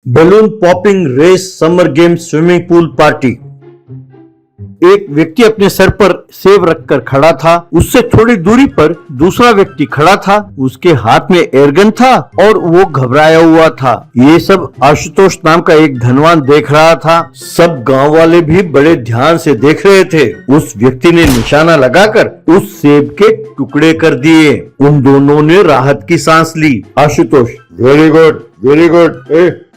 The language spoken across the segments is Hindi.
Balloon popping race summer game swimming pool party. एक व्यक्ति अपने सर पर सेब रखकर खड़ा था। उससे थोड़ी दूरी पर दूसरा व्यक्ति खड़ा था। उसके हाथ में एयरगन था और वो घबराया हुआ था। ये सब आशुतोष नाम का एक धनवान देख रहा था। सब गांव वाले भी बड़े ध्यान से देख रहे थे। उस व्यक्ति ने निशाना लगाकर उस सेब के टुकड़े कर दिए। उन दोनों ने राहत की सांस ली। Ashutosh, very good very good.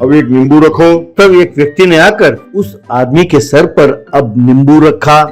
अब एक नींबू रखो। तब एक व्यक्ति ने आकर उस आदमी के सर पर अब नींबू रखा।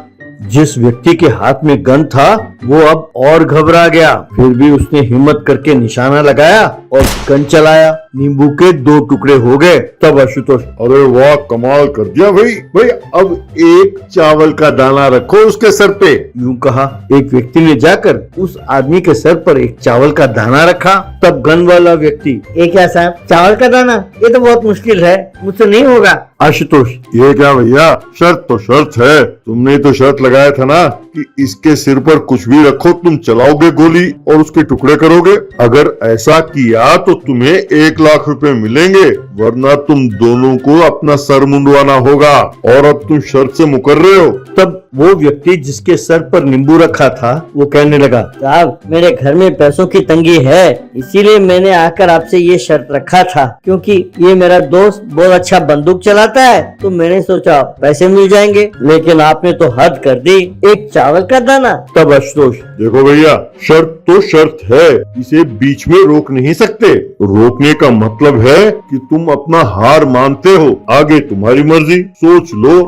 जिस व्यक्ति के हाथ में गन था वो अब और घबरा गया। फिर भी उसने हिम्मत करके निशाना लगाया और गन चलाया। नींबू के 2 टुकड़े हो गए। तब आशुतोष, अरे वाह, कमाल कर दिया भाई। भाई अब एक चावल का दाना रखो उसके सर पे, यूं कहा। एक व्यक्ति ने जाकर उस आदमी के सर पर एक चावल का दाना रखा। तब गन वाला व्यक्ति, ये क्या साहब, चावल का दाना? ये तो बहुत मुश्किल है, मुझसे नहीं होगा। आशुतोष, ये क्या भैया, शर्त तो शर्त है। तुमने तो शर्त लगाया था ना कि इसके सिर पर कुछ भी रखो, तुम चलाओगे गोली और उसके टुकड़े करोगे। अगर ऐसा किया तो तुम्हें 1 लाख रुपए मिलेंगे, वरना तुम दोनों को अपना सर मुंडवाना होगा। और अब तुम शर्त से मुकर रहे हो। तब वो व्यक्ति जिसके सर पर नींबू रखा था वो कहने लगा, साहब, मेरे घर में पैसों की तंगी है, इसीलिए मैंने आकर आपसे ये शर्त रखा था। क्योंकि ये मेरा दोस्त बहुत अच्छा बंदूक चलाता है, तो मैंने सोचा पैसे मिल जाएंगे। लेकिन आपने तो हद कर दी, एक चावल का दाना। तब आशुतोष, देखो भैया, शर्त तो शर्त है, इसे बीच में रोक नहीं सकते। रोकने का मतलब है कि तुम अपना हार मानते हो। आगे तुम्हारी मर्जी, सोच लो।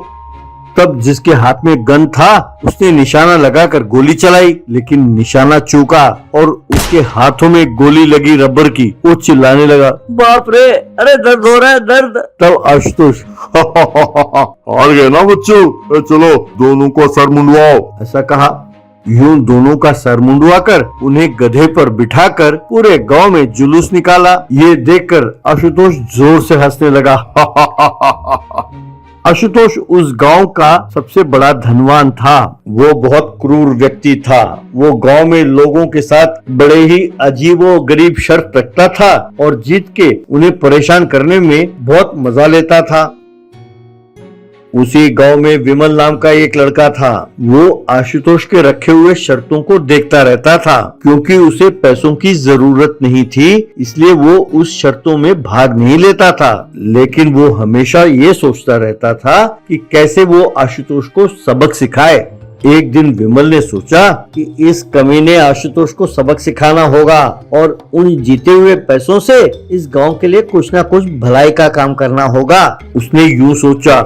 तब जिसके हाथ में गन था उसने निशाना लगाकर गोली चलाई, लेकिन निशाना चूका और उसके हाथों में गोली लगी रबर की। वो चिल्लाने लगा, बाप रे, अरे दर्द हो रहा है, दर्द। तब आशुतोष, हार गए ना बच्चों, चलो दोनों को सर मुंडवाओ, ऐसा कहा। यूं दोनों का सर मुंडवाकर उन्हें गधे पर बिठाकर पूरे गांव में जुलूस निकाला। ये देखकर आशुतोष जोर से हंसने लगा। आशुतोष उस गांव का सबसे बड़ा धनवान था। वो बहुत क्रूर व्यक्ति था। वो गांव में लोगों के साथ बड़े ही अजीबो गरीब शर्त रखता था और जीत के उन्हें परेशान करने में बहुत मजा लेता था। उसी गांव में विमल नाम का एक लड़का था। वो आशुतोष के रखे हुए शर्तों को देखता रहता था। क्योंकि उसे पैसों की जरूरत नहीं थी, इसलिए वो उस शर्तों में भाग नहीं लेता था। लेकिन वो हमेशा ये सोचता रहता था कि कैसे वो आशुतोष को सबक सिखाए। एक दिन विमल ने सोचा कि इस कमीने आशुतोष को सबक सिखाना होगा और उन जीते हुए पैसों से इस गांव के लिए कुछ न कुछ भलाई का काम करना होगा। उसने यूं सोचा।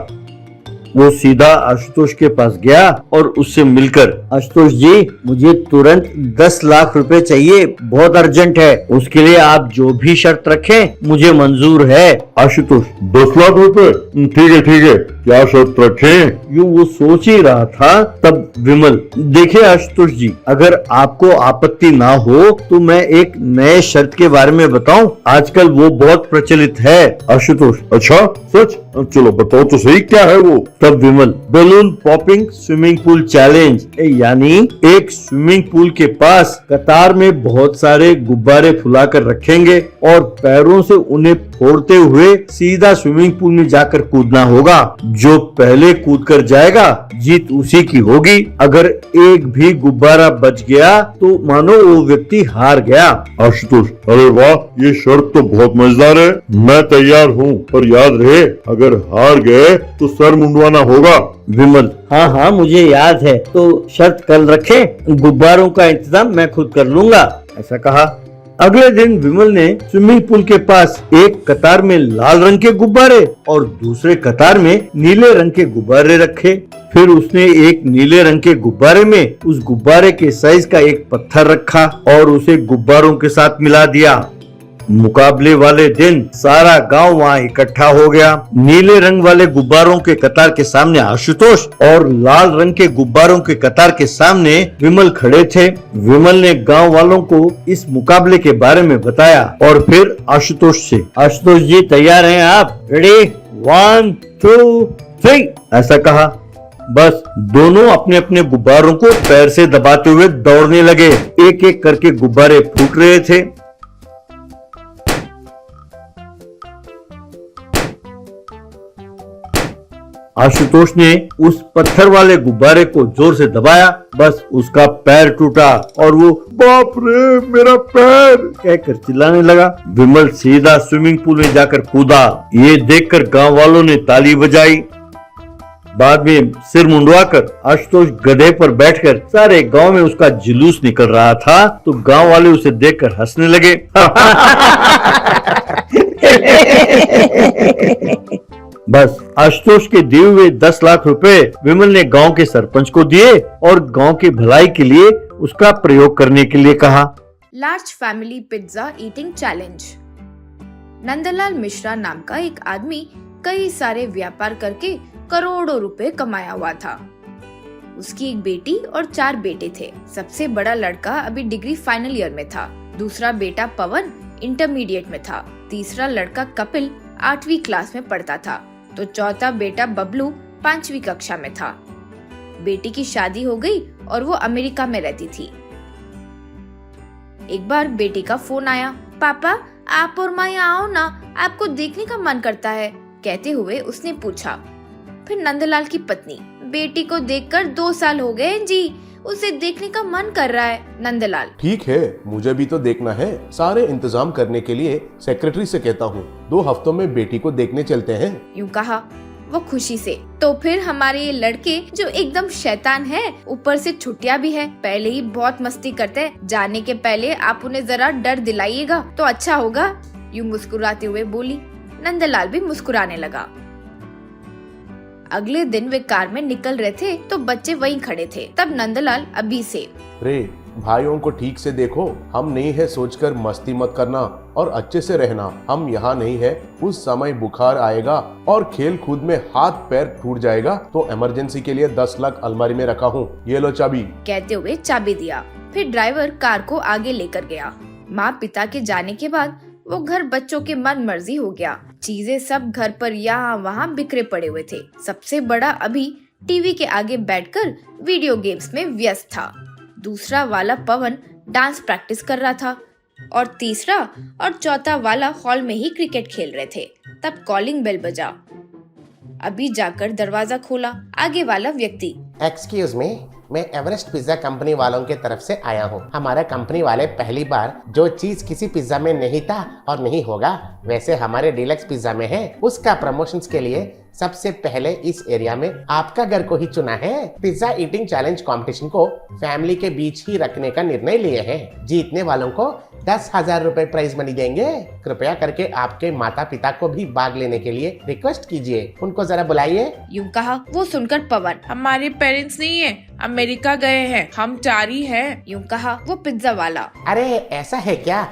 वो सीधा आशुतोष के पास गया और उससे मिलकर, आशुतोष जी, मुझे तुरंत 10 लाख रुपए चाहिए, बहुत अर्जेंट है। उसके लिए आप जो भी शर्त रखें मुझे मंजूर है। आशुतोष, 10 लाख रुपए? ठीक है, क्या शर्त रखें? यूं वो सोच ही रहा था। तब विमल, देखिए आशुतोष जी, अगर आपको आपत्ति ना हो तो मैं एक नए शर्त के बारे में बताऊं। आजकल वो बहुत प्रचलित है। आशुतोष, अच्छा सच? चलो बताओ तो सही, क्या है वो? तब Vimal, balloon popping swimming pool challenge, यानी एक स्विमिंग पूल के पास कतार में बहुत सारे गुब्बारे फुलाकर रखेंगे और पैरों से उन्हें फोड़ते हुए सीधा स्विमिंग पूल में जाकर कूदना होगा। जो पहले कूद कर जाएगा जीत उसी की होगी। अगर एक भी गुब्बारा बच गया तो मानो वो व्यक्ति हार गया। आशुतोष, अरे वाह, ये शर्त तो बहुत मजेदार है, मैं तैयार हूँ। पर याद रहे, अगर हार गए तो सर मुंडवाना होगा। विमल, हाँ, मुझे याद है। तो शर्त कल रखें, गुब्बारों का इंतजाम मैं खुद कर लूंगा, ऐसा कहा। अगले दिन विमल ने स्विमिंग पूल के पास एक कतार में लाल रंग के गुब्बारे और दूसरे कतार में नीले रंग के गुब्बारे रखे। फिर उसने एक नीले रंग के गुब्बारे में उस गुब्बारे के साइज का एक पत्थर रखा और उसे गुब्बारों के साथ मिला दिया। मुकाबले वाले दिन सारा गांव वहाँ इकट्ठा हो गया। नीले रंग वाले गुब्बारों के कतार के सामने आशुतोष और लाल रंग के गुब्बारों के कतार के सामने विमल खड़े थे। विमल ने गांव वालों को इस मुकाबले के बारे में बताया और फिर आशुतोष से, आशुतोष जी, तैयार हैं आप? रेडी, 1 2 3, ऐसा कहा। बस दोनों अपने अपने गुब्बारों को पैर से दबाते हुए दौड़ने लगे। एक एक करके गुब्बारे फूट रहे थे। आशुतोष ने उस पत्थर वाले गुब्बारे को जोर से दबाया, बस उसका पैर टूटा और वो बाप रे, मेरा पैर! कहकर चिल्लाने लगा। विमल सीधा स्विमिंग पूल में जाकर कूदा। ये देखकर गांव वालों ने ताली बजाई। बाद में सिर मुंडवाकर आशुतोष गधे पर बैठकर सारे गांव में उसका जुलूस निकल रहा था, तो गांव वाले उसे देखकर हंसने लगे। बस आशुतोष के दिए हुए 10 लाख रुपए विमल ने गांव के सरपंच को दिए और गांव की भलाई के लिए उसका प्रयोग करने के लिए कहा। Large family pizza eating challenge. Nandlal Mishra नाम का एक आदमी कई सारे व्यापार करके करोड़ों रुपए कमाया हुआ था। उसकी एक बेटी और 4 बेटे थे। सबसे बड़ा लड़का अभी डिग्री फाइनल ईयर में था, दूसरा बेटा पवन इंटरमीडिएट में था, तीसरा लड़का कपिल 8वीं क्लास में पढ़ता था, तो चौथा बेटा बबलू 5वीं कक्षा में था। बेटी की शादी हो गई और वो अमेरिका में रहती थी। एक बार बेटी का फोन आया, पापा आप और माँ यहाँ आओ ना, आपको देखने का मन करता है, कहते हुए उसने पूछा। फिर नंदलाल की पत्नी, बेटी को देखकर 2 साल हो गए जी, उसे देखने का मन कर रहा है। नंदलाल, ठीक है, मुझे भी तो देखना है। सारे इंतजाम करने के लिए सेक्रेटरी से कहता हूँ, 2 हफ्तों में बेटी को देखने चलते हैं। यूँ कहा वो खुशी से। तो फिर हमारे ये लड़के जो एकदम शैतान है, ऊपर से छुट्टियां भी है, पहले ही बहुत मस्ती करते हैं, जाने के पहले आप उन्हें जरा डर दिलाइएगा तो अच्छा होगा। यूँ मुस्कुराते हुए बोली। नंदलाल भी मुस्कुराने लगा। अगले दिन वे कार में निकल रहे थे तो बच्चे वहीं खड़े थे। तब नंदलाल अभी से, रे भाइयों को ठीक से देखो, हम नहीं है सोचकर मस्ती मत करना और अच्छे से रहना। हम यहाँ नहीं है, उस समय बुखार आएगा और खेल कूद में हाथ पैर टूट जाएगा तो इमरजेंसी के लिए 10 लाख अलमारी में रखा हूँ, ये लो चाबी। कहते हुए चाबी दिया। फिर ड्राइवर कार को आगे लेकर गया। माँ पिता के जाने के बाद वो घर बच्चों के मन मर्जी हो गया। चीजें सब घर पर यहाँ वहाँ बिखरे पड़े हुए थे। सबसे बड़ा अभी टीवी के आगे बैठकर वीडियो गेम्स में व्यस्त था। दूसरा वाला पवन डांस प्रैक्टिस कर रहा था और तीसरा और चौथा वाला हॉल में ही क्रिकेट खेल रहे थे। तब कॉलिंग बेल बजा। अभी जाकर दरवाजा खोला। आगे वाला व्यक्ति, एक्सक्यूज मी, मैं एवरेस्ट पिज्जा कंपनी वालों के तरफ से आया हूँ। हमारे कंपनी वाले पहली बार जो चीज किसी पिज्जा में नहीं था और नहीं होगा वैसे हमारे डीलक्स पिज्जा में है, उसका प्रमोशंस के लिए सबसे पहले इस एरिया में आपका घर को ही चुना है। पिज्जा ईटिंग चैलेंज कंपटीशन को फैमिली के बीच ही रखने का निर्णय लिए हैं। जीतने वालों को 10,000 रुपए प्राइज मनी देंगे। कृपया करके आपके माता पिता को भी भाग लेने के लिए रिक्वेस्ट कीजिए, उनको जरा बुलाइए। यूँ कहा। वो सुनकर पवन, हमारे पेरेंट्स नहीं है, अमेरिका गए हैं, हम 4 ही हैं। यूँ कहा। वो पिज्जा वाला, अरे ऐसा है क्या?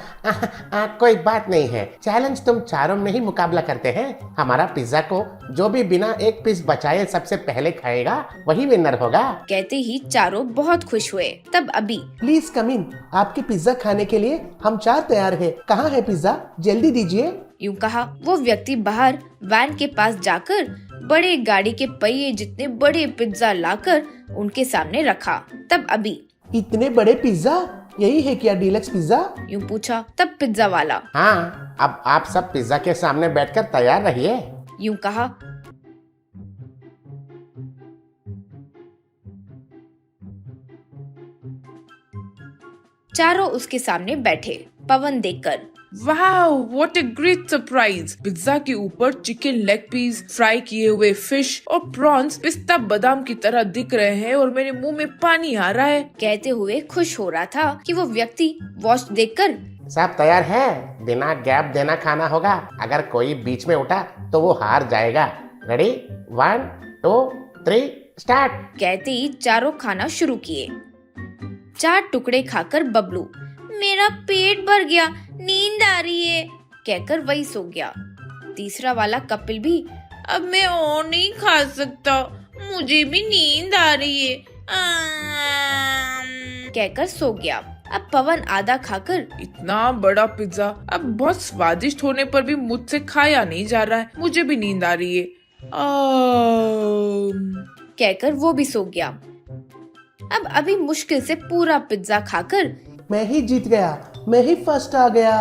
कोई बात नहीं है, चैलेंज तुम चारों में ही मुकाबला करते हैं। हमारा पिज्जा को जो भी बिना एक पीस बचाए सबसे पहले खाएगा वही विनर होगा। कहते ही चारों बहुत खुश हुए। तब अभी, प्लीज कम इन, आपके पिज्जा खाने के लिए हम 4 तैयार हैं। कहाँ है पिज्जा, जल्दी दीजिए। यूँ कहा। वो व्यक्ति बाहर वैन के पास जाकर बड़े गाड़ी के पहिए जितने बड़े पिज्जा लाकर उनके सामने रखा। तब अभी, इतने बड़े पिज्जा, यही है क्या डीलक्स पिज्जा? यूँ पूछा। तब पिज्जा वाला, हाँ, अब आप सब पिज्जा के सामने बैठकर तैयार रहिए। यूँ कहा। चारों उसके सामने बैठे। पवन देखकर, wow, what a great surprise. Pizza के ऊपर चिकन लेग पीस, फ्राई किए हुए फिश और प्रॉन्स पिस्ता बादाम की तरह दिख रहे हैं और मेरे मुंह में पानी आ रहा है। कहते हुए खुश हो रहा था कि वो व्यक्ति वॉच देखकर, सब तैयार है, बिना गैप देना खाना होगा। अगर कोई बीच में उठा तो वो हार जाएगा। Ready, 1 2 3 start. कहते ही चारों खाना शुरू किए। 4 टुकड़े खाकर बबलू, मेरा पेट भर गया, नींद आ रही है, कहकर वही सो गया। तीसरा वाला कपिल भी, अब मैं और नहीं खा सकता, मुझे भी नींद आ रही है, कहकर सो गया। अब पवन आधा खाकर, इतना बड़ा पिज्जा अब बहुत स्वादिष्ट होने पर भी मुझसे खाया नहीं जा रहा है, मुझे भी नींद आ रही है, कहकर वो भी सो गया। अब अभी मुश्किल से पूरा पिज्जा खाकर, मैं ही जीत गया, मैं ही फर्स्ट आ गया,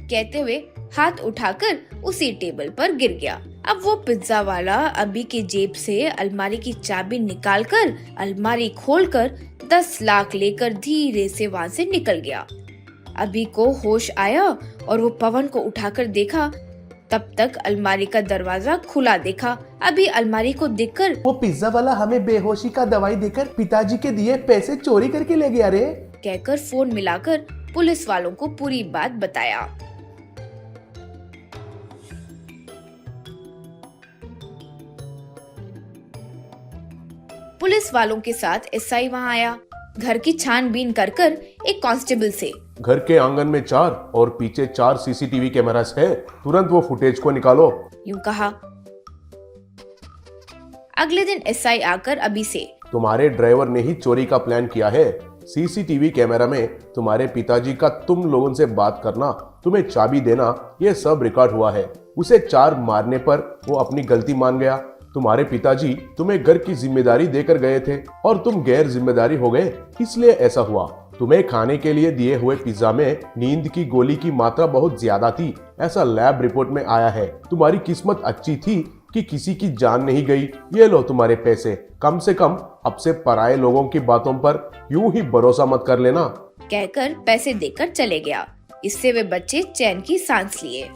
कहते हुए हाथ उठाकर उसी टेबल पर गिर गया। अब वो पिज्जा वाला अभी के जेब से अलमारी की चाबी निकालकर अलमारी खोलकर 10 लाख लेकर धीरे से वहाँ से निकल गया। अभी को होश आया और वो पवन को उठाकर देखा। तब तक अलमारी का दरवाजा खुला देखा। अभी अलमारी को देखकर वो पिज्जा वाला हमें बेहोशी का दवाई देकर पिताजी के दिए पैसे चोरी करके ले गया रे। कहकर फोन मिलाकर पुलिस वालों को पूरी बात बताया। पुलिस वालों के साथ एसआई वहां आया। घर की छानबीन कर एक कांस्टेबल से घर के आंगन में 4 और पीछे 4 सीसीटीवी कैमरास है, तुरंत वो फुटेज को निकालो। यूं कहा। अगले दिन एसआई आकर अभी से तुम्हारे ड्राइवर ने ही चोरी का प्लान किया है। सीसीटीवी कैमरा में तुम्हारे पिताजी का तुम लोगों से बात करना, तुम्हें चाबी देना, ये सब रिकॉर्ड हुआ है। उसे 4 मारने पर वो अपनी गलती मान गया। तुम्हारे पिताजी तुम्हें घर की जिम्मेदारी देकर गए थे और तुम गैर जिम्मेदारी हो गए, इसलिए ऐसा हुआ। तुम्हें खाने के लिए दिए हुए पिज्जा में नींद की गोली की मात्रा बहुत ज्यादा थी, ऐसा लैब रिपोर्ट में आया है। तुम्हारी किस्मत अच्छी थी कि किसी की जान नहीं गई। ये लो तुम्हारे पैसे। कम से कम अब से पराये लोगों की बातों पर यूं ही भरोसा मत कर लेना। कहकर पैसे देकर चले गया। इससे वे बच्चे चैन की सांस लिए।